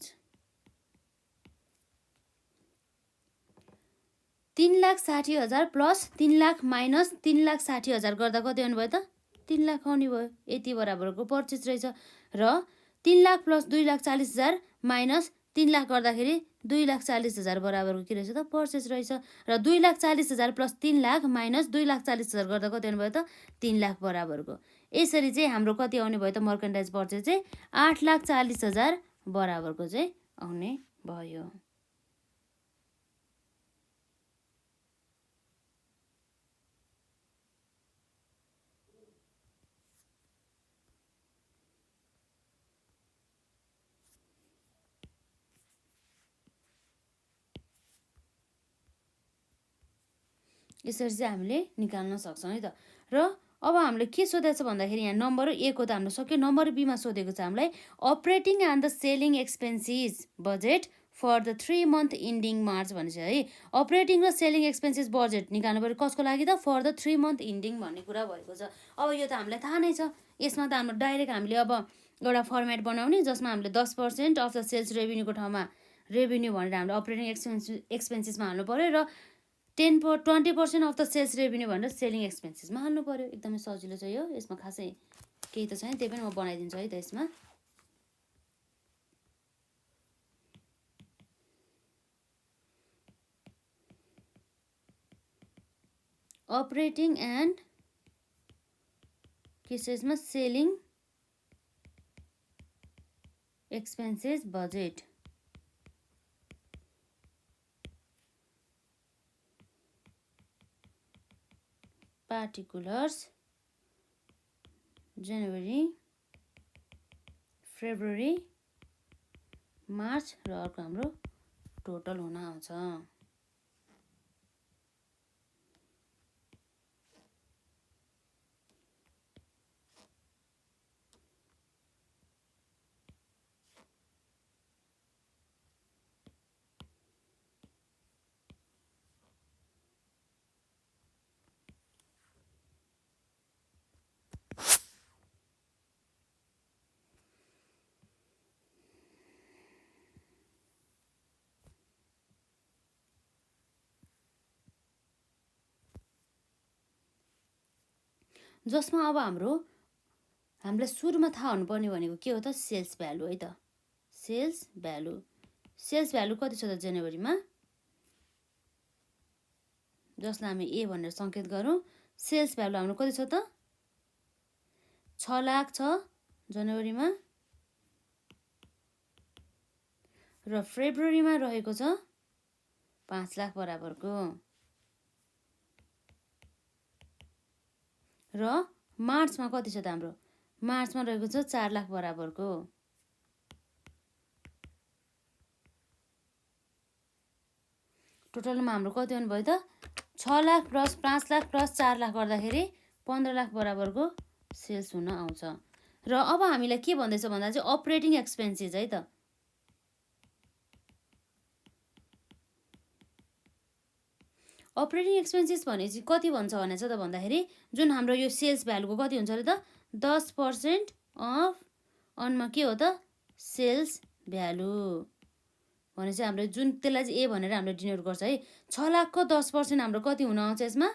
3,60,000 प्लस 3,00,000 माइनस 3,60,000 गर्दा कति आउनु भयो त 3,00,000 आउने भयो। यति बराबरको पर्चेज रहेछ। र 3,00,000 प्लस 2,40,000 माइनस 3,00,000 गर्दाखेरि 2,40,000 बराबरको के रहेछ त पर्चेज रहेछ। र 2,40,000 प्लस 3,00,000 माइनस 2,40,000 गर्दा कति आउनु भयो त 3,00,000 बराबरको। यसरी चाहिँ हाम्रो कति आउने भयो त मर्केन्डाइज पर्चेज चाहिँ 8,40,000 बराबरको चाहिँ आउने भयो। यसरी चाहिँ हामीले निकाल्न सक्छौँ है त। र अब हामीले के सोधेको छ भन्दाखेरि यहाँ नम्बर ए को त हाम्रो सक्यो। नम्बर बीमा सोधेको छ हामीलाई operating and the selling expenses budget for the 3 month ending March भनेछ है। अपरेटिङ र सेलिङ एक्सपेन्सेस बजेट निकाल्नु पऱ्यो कसको लागि त फर द 3 month इन्डिङ भन्ने कुरा भएको छ। अब यो त हामीलाई थाहा नै छ। यसमा त हाम्रो डाइरेक्ट हामीले अब एउटा फर्मेट बनाउने जसमा हामीले 10% अफ द सेल्स रेभेन्यूको ठाउँमा रेभेन्यू भनेर हामीले अपरेटिङ एक्सपेन्सेसमा हाल्नु पऱ्यो र 20% अफ द सेल्स रेभेन्यू भनेर सेलिङ एक्सपेन्सेसमा हाल्नु पऱ्यो। एकदमै सजिलो छ यो। यसमा खासै केही त छैन, त्यही पनि म बनाइदिन्छु है त। यसमा अपरेटिङ एन्ड के छ यसमा सेलिङ एक्सपेन्सेस बजेट पार्टिकुलर्स जनवरी फेब्रुअरी मार्च र अर्को हाम्रो टोटल हुन आउँछ। जसमा अब हामीलाई सुरुमा थाहा हुनुपर्ने भनेको के हो त सेल्स भ्यालु है त। सेल्स भ्यालु कति छ त जनवरीमा, जसलाई हामी ए भनेर सङ्केत गरौँ। सेल्स भ्यालु हाम्रो कति छ त 6 लाख छ जनवरीमा र फेब्रुअरीमा रहेको छ 5 लाख बराबरको र मार्चमा कति छ त हाम्रो मार्चमा रहेको छ 4 लाख बराबरको। टोटलमा हाम्रो कति आउनु भयो त 6 लाख प्लस 5 लाख प्लस 4 लाख गर्दाखेरि 15 लाख बराबरको सेल्स हुन आउँछ। र अब हामीलाई के भन्दैछ भन्दा चाहिँ अपरेटिङ एक्सपेन्सेस है त। अपरेटिङ एक्सपेन्सेस भने चाहिँ कति भन्छ भनेछ त भन्दाखेरि जुन हाम्रो यो सेल्स भ्यालुको कति हुन्छ अरे त 10% अफ अनमा के हो त सेल्स भ्यालु भने चाहिँ हाम्रो जुन त्यसलाई चाहिँ ए भनेर हामीले डिनोट गर्छ है। 6 लाखको 10% हाम्रो कति हुन आउँछ यसमा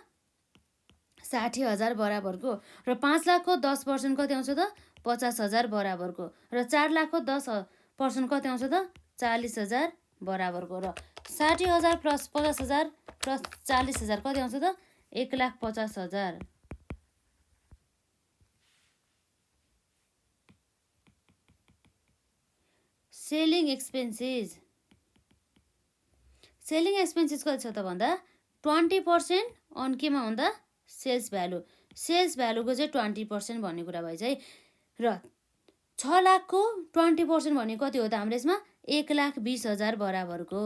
60,000 बराबरको र 5 लाखको 10% कति आउँछ त 50,000 बराबरको र 4 लाखको 10% कति आउँछ त 40,000 बराबरको र 60,000 प्लस 50,000 प्लस 40,000 कति आउँछ त 1,50,000। सेलिङ एक्सपेन्सेस कति छ त भन्दा 20% अन केमा हुँदा सेल्स भ्यालु को चाहिँ 20% भन्ने कुरा भएछ है। र 6 लाखको 20% भनेको कति हो त हाम्रो यसमा 1,20,000 बराबरको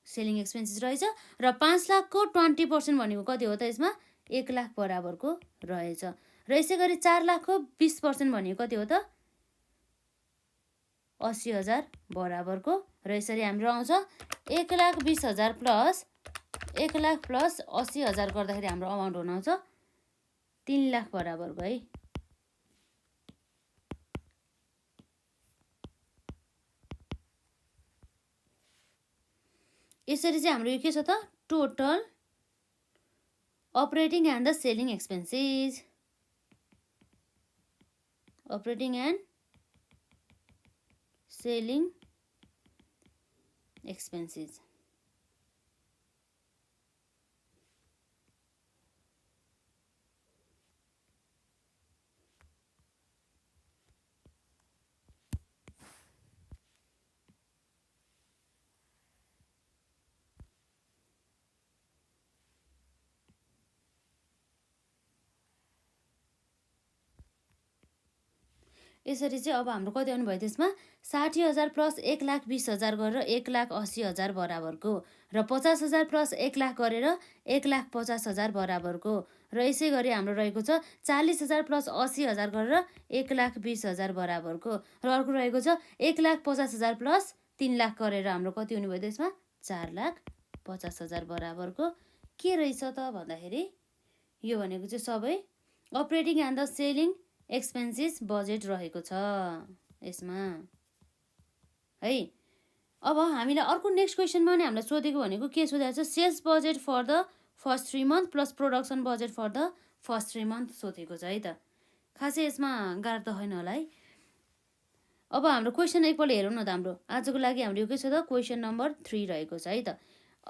सेलिङ एक्सपेन्सेस रहेछ। र 5 लाखको 20% भनेको कति हो त यसमा 1 लाख बराबरको रहेछ। र यसै गरी 4 लाखको 20% भनेको कति हो त 80,000 बराबरको। र यसरी हाम्रो आउँछ 1,20,000 प्लस 1 लाख प्लस 80,000 गर्दाखेरि हाम्रो अमाउन्ट हुन आउँछ 3 लाख बराबरको है। यसरी चाहिँ हाम्रो यो के छ त total operating and the selling expenses. Operating and selling expenses. यसरी चाहिँ अब हाम्रो कति आउनुभयो त्यसमा 60,000 प्लस 1,20,000 गरेर 1,80,000 बराबरको। र 50,000 प्लस 1 लाख गरेर 1,50,000 बराबरको। र यसै गरी हाम्रो रहेको छ 40,000 प्लस 80,000 गरेर 1,20,000 बराबरको। र अर्को रहेको छ 1,50,000 प्लस 3 लाख गरेर हाम्रो कति हुनुभयो त्यसमा 4,50,000 बराबरको। के रहेछ त भन्दाखेरि यो भनेको चाहिँ सबै operating and the selling expenses budget रहेको छ यसमा है। अब हामीलाई अर्को नेक्स्ट क्वेसनमा नै हामीलाई सोधेको भनेको के सोधेको छ sales budget for the first 3 month plus production budget for the first 3 month सोधेको छ है त। खासै यसमा गाह्रो त होइन होला है। अब हाम्रो क्वेसन एकपल्ट हेरौँ न त। हाम्रो आजको लागि हाम्रो यो के छ त क्वेसन नम्बर 3 रहेको छ है त।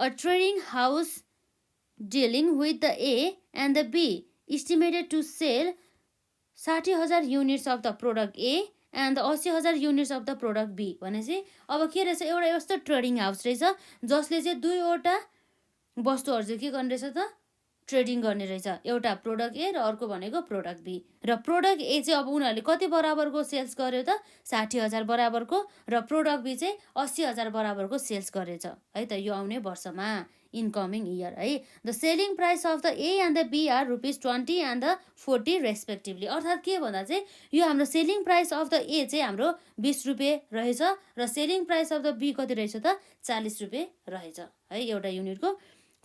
A trading house dealing with the A and the B estimated to sell 60,000 units of the product A and 80,000 units of the product B भनेपछि अब के रहेछ एउटा यस्तो ट्रेडिङ हाउस रहेछ जसले चाहिँ दुईवटा वस्तुहरू चाहिँ के गर्ने रहेछ त ट्रेडिङ गर्ने रहेछ। एउटा प्रोडक्ट ए र अर्को भनेको प्रोडक्ट बी। र प्रोडक्ट ए चाहिँ अब उनीहरूले कति बराबरको सेल्स गर्यो त 60,000 बराबरको। र प्रोडक्ट बी चाहिँ 80,000 बराबरको सेल्स गरेछ है त यो आउने वर्षमा इनकमिङ इयर है। The selling price of the A and the B are ₹20 and the 40 respectively. अर्थात् के भन्दा चाहिँ यो हाम्रो selling price of the A चाहिँ हाम्रो 20 रुपियाँ रहेछ र selling price of the B कति रहेछ त 40 रुपियाँ रहेछ है एउटा युनिटको।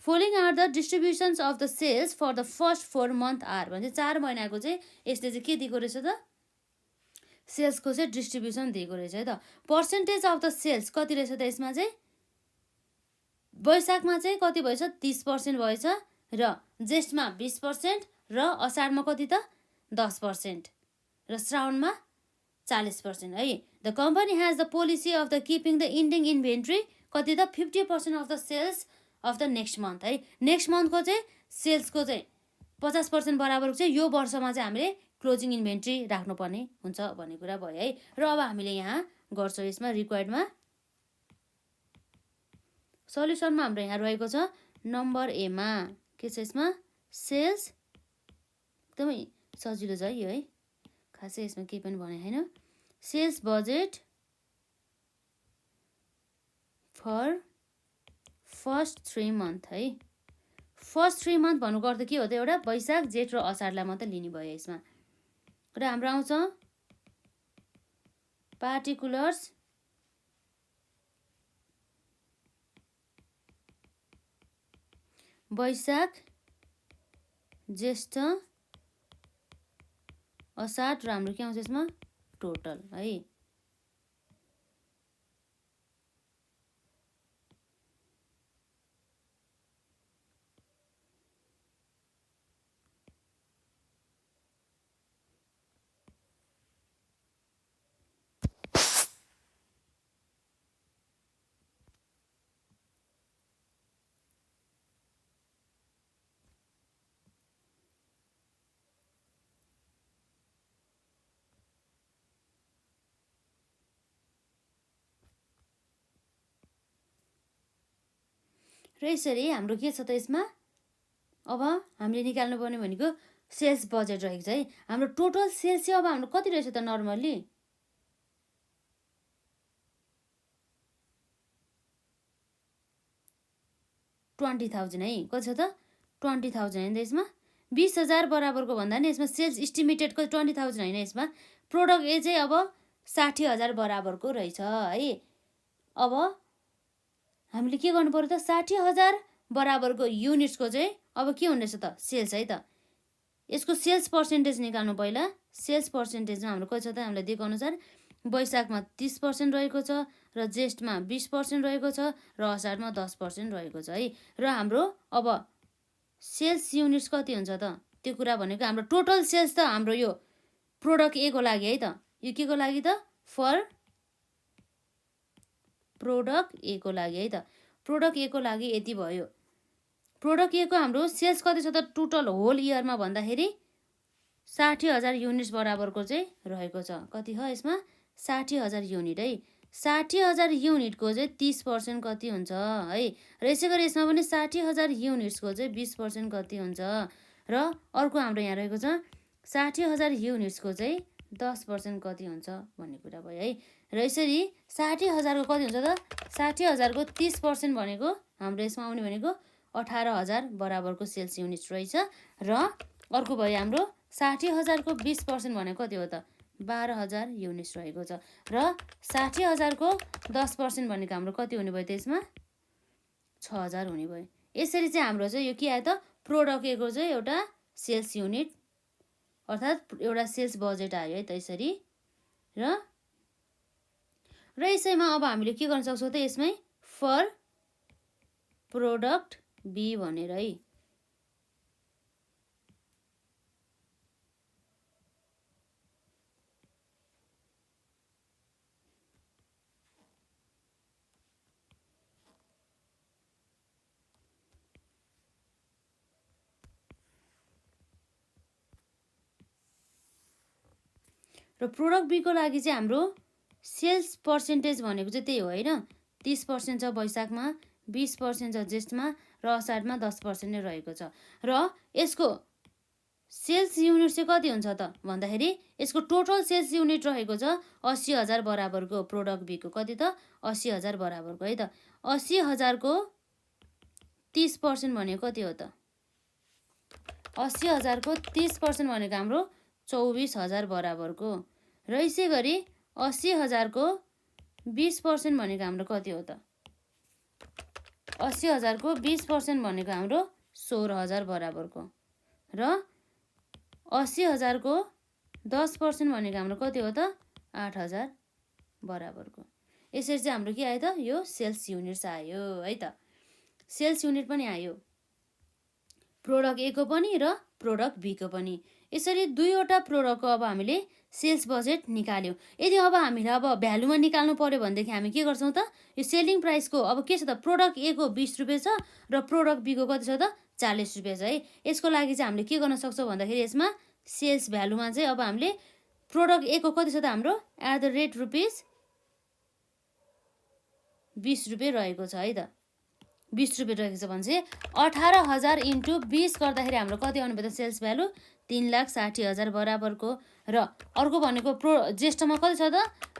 Following are the distributions of the sales for the first 4 month are भने 4 महिनाको चाहिँ यसले चाहिँ के दिएको रहेछ त सेल्सको चाहिँ डिस्ट्रिब्युसन दिएको रहेछ है त। पर्सेन्टेज अफ द सेल्स कति रहेछ त यसमा चाहिँ वैशाखमा चाहिँ कति भएछ 30% भएछ र जेष्ठमा 20% र असारमा कति त 10% र श्रावणमा 40% है। The company has the policy of the keeping the ending inventory कति त 50% of the sales of the next month है। नेक्स्ट मन्थको चाहिँ सेल्सको चाहिँ 50% बराबरको चाहिँ यो वर्षमा चाहिँ हामीले क्लोजिङ इन्भेन्ट्री राख्नुपर्ने हुन्छ भन्ने कुरा भयो है। र अब हामीले यहाँ गर्छौँ यसमा रिक्वायर्डमा सल्युसनमा हाम्रो यहाँ रहेको छ नम्बर एमा के छ यसमा सेल्स एकदमै सजिलो छ यो है खासै यसमा केही पनि भने होइन। Sales budget for first 3 month है। फर्स्ट 3 मन्थ भन्नुको अर्थ के हो त एउटा वैशाख जेठ र असारलाई मात्रै लिने भयो यसमा। र हाम्रो आउँछ पार्टिकुलर्स वैशाख ज्येष्ठ असार र हाम्रो के आउँछ यसमा टोटल है। र यसरी हाम्रो के छ त यसमा अब हामीले निकाल्नुपर्ने भनेको सेल्स बजेट रहेको छ है। हाम्रो टोटल सेल्स चाहिँ अब हाम्रो कति रहेछ त नर्मल्ली 20,000 है। कति छ त 20,000 होइन यसमा 20,000 बराबरको भन्दा नि यसमा सेल्स इस्टिमेटेडको 20,000 होइन, यसमा प्रोडक्ट ए चाहिँ अब 60,000 बराबरको रहेछ है। अब हामीले के गर्नु पर्यो त 60,000 बराबरको युनिट्सको चाहिँ अब के हुनेछ त सेल्स है त। यसको सेल्स पर्सेन्टेज निकाल्नु पहिला। सेल्स पर्सेन्टेजमा हाम्रो कति छ त हामीलाई दिएको अनुसार वैशाखमा 30% रहेको छ र जेष्ठमा 20% रहेको छ र असाढमा 10% रहेको छ है। र हाम्रो अब सेल्स युनिट्स कति हुन्छ त त्यो कुरा भनेको हाम्रो टोटल सेल्स त हाम्रो यो प्रोडक्ट ए को लागि है त। यो के को लागि त फर प्रोडक्ट ए को लागि है त। प्रोडक्ट ए को लागि यति भयो। प्रोडक्ट ए को हाम्रो सेल्स कति छ त टोटल होल इयरमा भन्दाखेरि 60,000 युनिट्स बराबरको चाहिँ रहेको छ। कति हो यसमा 60,000 युनिट है। 60,000 युनिटको चाहिँ 30% कति हुन्छ है। र यसै गरी यसमा पनि 60,000 युनिट्सको चाहिँ 20% कति हुन्छ। र अर्को हाम्रो यहाँ रहेको छ 60,000 युनिट्सको चाहिँ 10% कति हुन्छ भन्ने कुरा भयो है। र यसरी 60,000 को कति हुन्छ त 60,000 को 30% भनेको हाम्रो यसमा आउने भनेको 18,000 बराबरको सेल्स युनिट्स रहेछ। र अर्को भयो हाम्रो 60,000 को 20% भनेको कति हो त 12,000 युनिट्स रहेको छ। र 60,000 को 10% भनेको हाम्रो कति हुने भयो त यसमा 6,000 हुने भयो। यसरी चाहिँ हाम्रो चाहिँ यो के आयो त प्रोडक्ट ए को चाहिँ एउटा सेल्स युनिट अर्थात् एउटा सेल्स बजेट आयो है त यसरी। र यसैमा अब हामीले के गर्न सक्छौँ त यसमै फर प्रोडक्ट बी भनेर है। र प्रोडक्ट बी को लागि चाहिँ हाम्रो सेल्स पर्सेन्टेज भनेको चाहिँ त्यही हो होइन। 30% छ वैशाखमा, 20% छ जेष्ठमा र असाढमा 10% नै रहेको छ। र यसको सेल्स युनिट चाहिँ कति हुन्छ त भन्दाखेरि यसको टोटल सेल्स युनिट रहेको छ 80,000 बराबरको प्रोडक्ट बी को। कति त 80,000 बराबरको है त। 80,000 को 30% भनेको कति हो त 80,000 को 30% भनेको हाम्रो 24,000 बराबरको। र यसै गरी 80,000 को 20% भनेको हाम्रो कति हो त 80,000 को 20% भनेको हाम्रो 16,000 बराबरको। र 80,000 को 10% भनेको हाम्रो कति हो त 8,000 बराबरको। यसरी चाहिँ हाम्रो के आयो त यो सेल्स युनिट्स आयो है त। सेल्स युनिट पनि आयो प्रोडक्ट ए को पनि र प्रोडक्ट बी को पनि। यसरी दुईवटा प्रोडक्टको अब हामीले सेल्स बजेट निकाल्यौँ। यदि अब हामीले अब भ्यालुमा निकाल्नु पर्यो भनेदेखि हामी के गर्छौँ त यो सेलिङ प्राइसको अब के छ त प्रोडक्ट ए को 20 रुपियाँ छ र प्रोडक्ट बी को कति छ त 40 रुपियाँ छ है। यसको लागि चाहिँ हामीले के गर्न सक्छौँ भन्दाखेरि यसमा सेल्स भ्यालुमा चाहिँ अब हामीले प्रोडक्ट ए को कति छ त हाम्रो रुपिस 20 रुपियाँ रहेको छ है त। 20 रुपियाँ रहेको छ भने चाहिँ 18,000 इन्टु 20 गर्दाखेरि हाम्रो कति आउने भयो त सेल्स भ्यालु 3,60,000 बराबरको। र अर्को भनेको जेष्ठमा कति छ त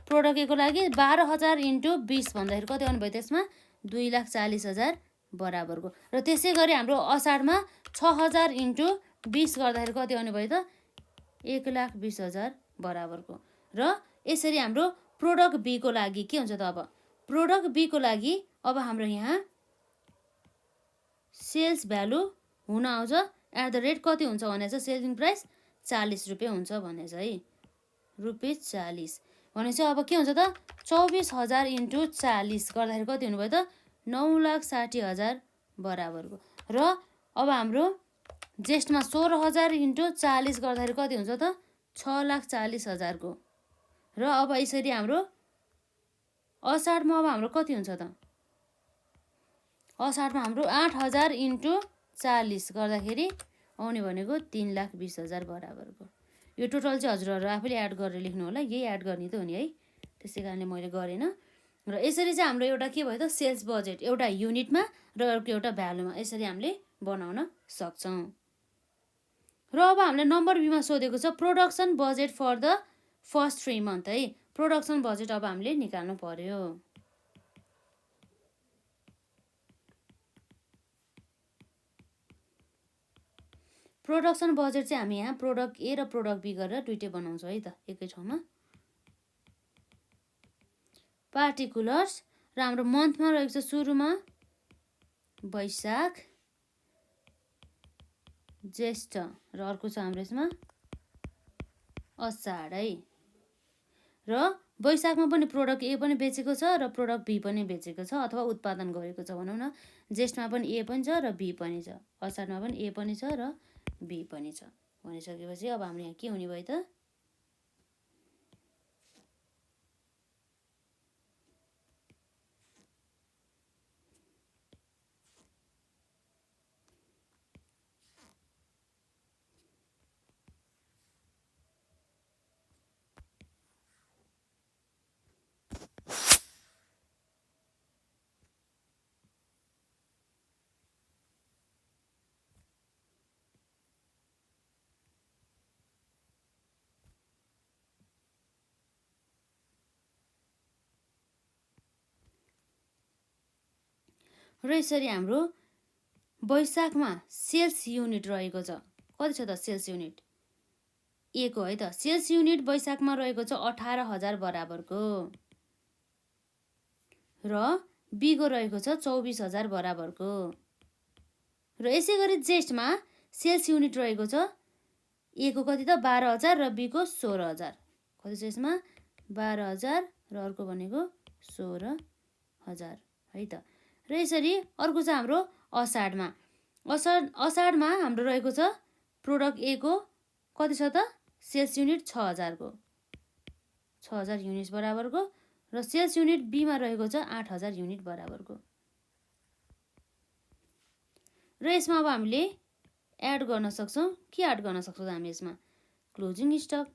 प्रोडक्ट ए को लागि 12,000 इन्टु 20 भन्दाखेरि कति आउने भयो त्यसमा 2,40,000 बराबरको। र त्यसै गरी हाम्रो असाढमा 6,000 इन्टु 20 गर्दाखेरि कति आउने भयो त 1,20,000 बराबरको। र यसरी हाम्रो प्रोडक्ट बी को लागि के हुन्छ त अब प्रोडक्ट बी को लागि अब हाम्रो यहाँ सेल्स भ्यालु हुन आउँछ कति हुन्छ भने चाहिँ सेलिङ प्राइस 40 रुपियाँ हुन्छ भने चाहिँ रुपिस 40 भने चाहिँ अब के हुन्छ त 24,000 इन्टु 40 गर्दाखेरि कति हुनुभयो त 9,60,000 बराबरको। र अब हाम्रो जेष्ठमा 16,000 इन्टु 40 गर्दाखेरि कति हुन्छ त 6,40,000 को। र अब यसरी हाम्रो असाढमा अब हाम्रो कति हुन्छ त असाढमा हाम्रो 8,000 इन्टु 40 गर्दाखेरि आउने भनेको 3,20,000 बराबरको। यो टोटल चाहिँ हजुरहरू आफैले एड गरेर लेख्नु होला, यही एड गर्ने त हो नि है, त्यसै कारणले मैले गरेन। र यसरी चाहिँ हाम्रो एउटा के भयो त सेल्स बजेट एउटा युनिटमा र अर्को एउटा भ्यालुमा यसरी हामीले बनाउन सक्छौँ। र अब हामीले नम्बर बीमा सोधेको छ production budget for the first 3 month है। प्रोडक्सन बजेट अब हामीले निकाल्नु पर्यो। प्रोडक्सन बजेट चाहिँ हामी यहाँ प्रोडक्ट ए र प्रोडक्ट बी गरेर दुइटै बनाउँछौँ है त एकै ठाउँमा। पार्टिकुलर्स र हाम्रो मन्थमा रहेको छ सुरुमा वैशाख ज्येष्ठ र अर्को छ हाम्रो यसमा असाढ है। र वैशाखमा पनि प्रोडक्ट ए पनि बेचेको छ र प्रोडक्ट बी पनि बेचेको छ अथवा उत्पादन गरेको छ भनौँ न। ज्येष्ठमा पनि ए पनि छ र बी पनि छ, असाढमा पनि ए पनि छ र बी पनि छ भनिसकेपछि अब हाम्रो यहाँ के हुने भयो त र यसरी हाम्रो वैशाखमा सेल्स युनिट रहेको छ। कति छ त सेल्स युनिट ए को है त। सेल्स युनिट वैशाखमा रहेको छ 18,000 बराबरको र बी को रहेको छ 24,000 बराबरको। र यसै गरी ज्येष्ठमा सेल्स युनिट रहेको छ ए को कति त 12,000 र बी को 16,000। कति छ यसमा 12,000 र अर्को भनेको 16,000 है त। र यसरी अर्को छ हाम्रो असाढमा। असाढमा हाम्रो रहेको छ प्रोडक्ट ए को कति छ त सेल्स युनिट 6,000 को 6,000 युनिट बराबरको र सेल्स युनिट बीमा रहेको छ 8,000 युनिट बराबरको। र यसमा अब हामीले एड गर्न सक्छौँ। के एड गर्न सक्छौँ हामी यसमा क्लोजिङ स्टक।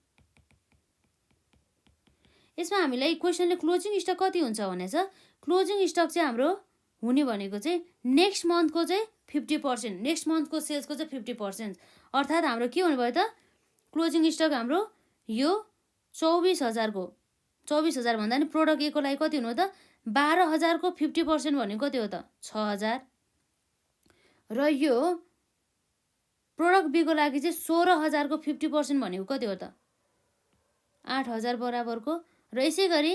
यसमा हामीलाई क्वेसनले क्लोजिङ स्टक कति हुन्छ भनेछ। क्लोजिङ स्टक चाहिँ हाम्रो हुने भनेको चाहिँ नेक्स्ट मन्थको चाहिँ 50%, नेक्स्ट मन्थको सेल्सको चाहिँ 50%। अर्थात् हाम्रो के हुने भयो त क्लोजिङ स्टक हाम्रो यो 24,000 को 24,000 भन्दा नि प्रोडक्ट ए को लागि कति हुनु हो त 12,000 को 50% भनेको कति हो त 6,000 र यो प्रोडक्ट बी को लागि चाहिँ 16,000 को 50% भनेको कति हो त 8,000 बराबरको। र यसै गरी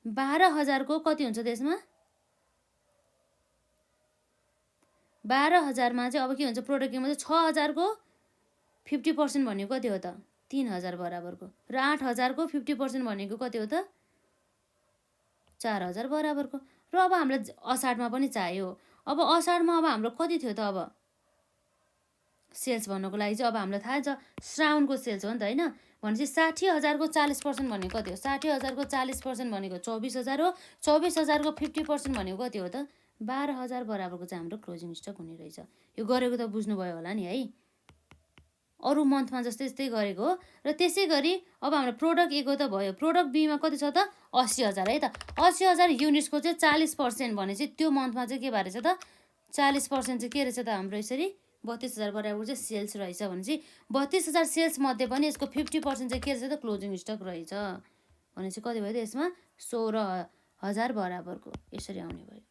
12,000 को कति हुन्छ त्यसमा 12,000 मा चाहिँ अब के हुन्छ प्रोडक्ट एमा चाहिँ 6,000 को 50% भनेको कति हो त 3,000 बराबरको र 8,000 को 50% भनेको कति हो त 4,000 बराबरको। र अब हामीलाई असाढमा पनि चाहियो। अब असाढमा अब हाम्रो कति थियो त अब सेल्स भन्नको लागि चाहिँ अब हामीलाई थाहा छ श्रावणको सेल्स हो नि त हैन। भनेपछि 60,000 को 40% भनेको कति हो 60,000 को 40% भनेको 24,000 हो। 24,000 को 50% भनेको कति हो त 12,000 बराबरको चाहिँ हाम्रो क्लोजिङ स्टक हुने रहेछ। यो गरेको त बुझ्नुभयो होला नि है। अरू मन्थमा जस्तै त्यस्तै गरेको हो। र त्यसै गरी अब हाम्रो प्रोडक्ट ए को त भयो। प्रोडक्ट बीमा कति छ त 80,000 है त। 80,000 युनिट्सको चाहिँ 40% भनेपछि त्यो मन्थमा चाहिँ के भएछ त 40% चाहिँ के रहेछ त हाम्रो यसरी 32,000 बराबर चाहिँ सेल्स रहेछ। भनेपछि 32,000 सेल्स मध्ये पनि यसको 50% चाहिँ के रहेछ त क्लोजिङ स्टक रहेछ। भनेपछि कति भयो त यसमा 16,000 बराबरको यसरी आउने भयो।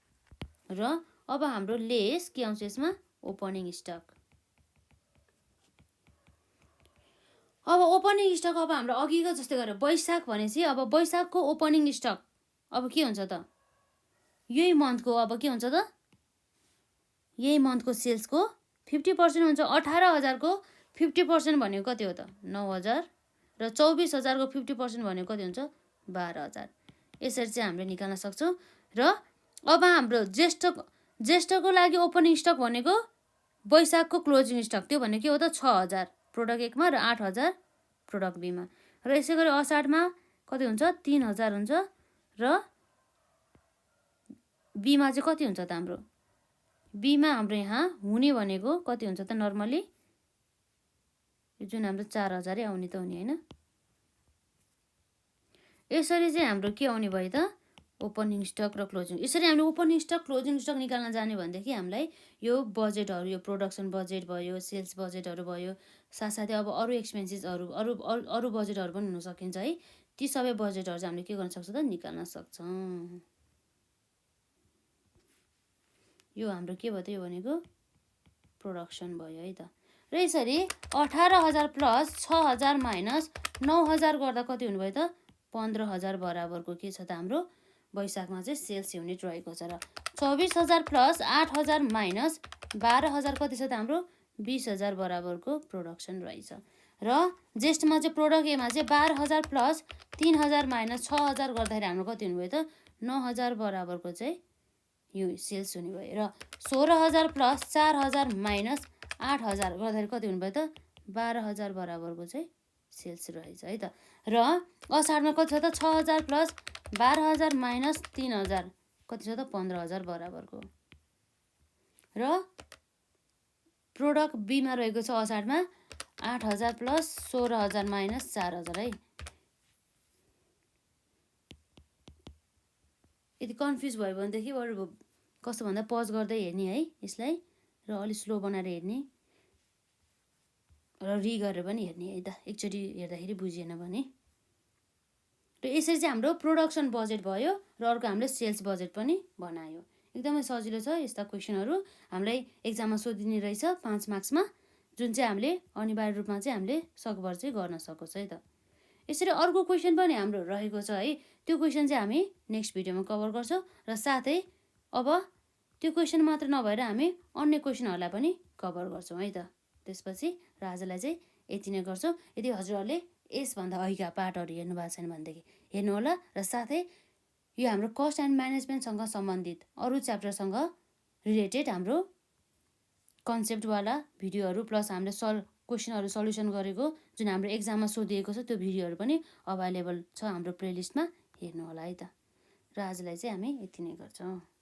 र अब हाम्रो लेस के आउँछ यसमा ओपनिङ स्टक। अब ओपनिङ स्टक अब हाम्रो अघिको जस्तै गरेर वैशाख भनेपछि अब वैशाखको ओपनिङ स्टक अब के हुन्छ त यही मन्थको अब के हुन्छ त यही मन्थको सेल्सको 50% हुन्छ। 18,000 को 50% भनेको कति हो त 9,000 र 24,000 को 50% भनेको कति हुन्छ 12,000। यसरी चाहिँ हामीले निकाल्न सक्छौँ। र अब हाम्रो ज्येष्ठको लागि ओपनिङ स्टक भनेको वैशाखको क्लोजिङ स्टक त्यो भनेको के हो त 6,000 प्रोडक्ट एकमा र 8,000 प्रोडक्ट बीमा। र यसै गरी असाढमा कति हुन्छ 3,000 हुन्छ र बीमा चाहिँ कति हुन्छ त हाम्रो बीमा हाम्रो यहाँ हुने भनेको कति हुन्छ त नर्मली यो जुन हाम्रो 4,000 आउने त हुने हैन। यसरी चाहिँ हाम्रो के आउने भयो त ओपनिङ स्टक र क्लोजिङ। यसरी हामीले ओपनिङ स्टक क्लोजिङ स्टक निकाल्न जाने भनेदेखि हामीलाई यो बजेटहरू, यो प्रोडक्सन बजेट भयो, सेल्स बजेटहरू भयो, साथसाथै अब अरू एक्सपेन्सेसहरू, अरू अरू बजेटहरू पनि हुन सकिन्छ है। ती सबै बजेटहरू चाहिँ हामीले के गर्न सक्छौँ त निकाल्न सक्छौँ। यो हाम्रो के भयो त, यो भनेको प्रोडक्सन भयो है त। र यसरी 18,000 प्लस 6,000 माइनस 9,000 गर्दा कति हुनुभयो त 15,000 बराबरको के छ त हाम्रो वैशाखमा चाहिँ सेल्स युनिट रहेको छ। र 24,000 प्लस 8,000 माइनस 12,000 कति छ त हाम्रो 20,000 बराबरको प्रोडक्सन रहेछ। र जेष्ठमा चाहिँ प्रोडक्ट एमा चाहिँ 12,000 प्लस 3,000 माइनस 6,000 गर्दाखेरि हाम्रो कति हुनुभयो त 9,000 बराबरको चाहिँ यो सेल्स हुने भयो। र 16,000 प्लस 4,000 माइनस 8,000 गर्दाखेरि कति हुनुभयो त 12,000 बराबरको चाहिँ सेल्स रहेछ है त। र असारमा कति छ त 6,000 प्लस 12,000 माइनस 3,000 कति छ त 15,000 बराबरको। र प्रोडक्ट बीमा रहेको छ असारमा 8,000 प्लस 16,000 माइनस 4,000 है। यदि कन्फ्युज भयो भनेदेखि अरू कस्तो भन्दा पज गर्दै हेर्ने है यसलाई, र अलिक स्लो बनाएर हेर्ने र गरेर पनि हेर्ने है त, एकचोटि हेर्दाखेरि बुझिएन भने। र यसरी चाहिँ हाम्रो प्रोडक्सन बजेट भयो र अर्को हामीले सेल्स बजेट पनि बनायो। एकदमै सजिलो छ। यस्ता क्वेसनहरू हामीलाई एक्जाममा सोधिने रहेछ 5 मार्क्समा, जुन चाहिँ हामीले अनिवार्य रूपमा चाहिँ हामीले सकभर चाहिँ गर्न सकोस् है त। यसरी अर्को क्वेसन पनि हाम्रो रहेको छ है, त्यो क्वेसन चाहिँ हामी नेक्स्ट भिडियोमा कभर गर्छौँ। र साथै अब त्यो क्वेसन मात्र नभएर हामी अन्य क्वेसनहरूलाई पनि कभर गर्छौँ है त। त्यसपछि र आजलाई चाहिँ यति नै गर्छौँ। यदि हजुरहरूले यसभन्दा अघिका पार्टहरू हेर्नु भएको छैन भनेदेखि हेर्नुहोला। र साथै यो हाम्रो कस्ट एन्ड म्यानेजमेन्टसँग सम्बन्धित अरू च्याप्टरसँग रिलेटेड हाम्रो कन्सेप्टवाला भिडियोहरू प्लस हामीले क्वेसनहरू सल्युसन गरेको जुन हाम्रो एक्जाममा सोधिएको छ त्यो भिडियोहरू पनि अभाइलेबल छ हाम्रो प्लेलिस्टमा, हेर्नुहोला है त। र आजलाई चाहिँ हामी यति नै गर्छौँ।